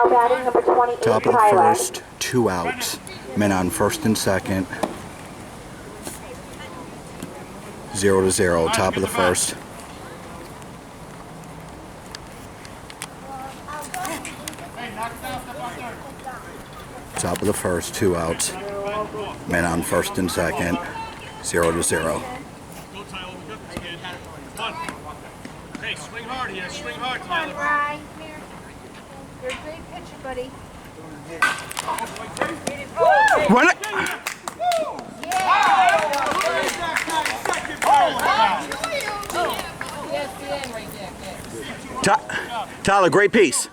Now batting number 28, Top of the Tyler. first, 2 outs. Men on first and second. 0-0. Top of the first. Top of the first, 2 outs. Men on first and second. 0-0. Hey, swing hard here. Swing hard, Come on, Ryan. Here. You're a great pitcher, buddy. Run it! Tyler, great piece.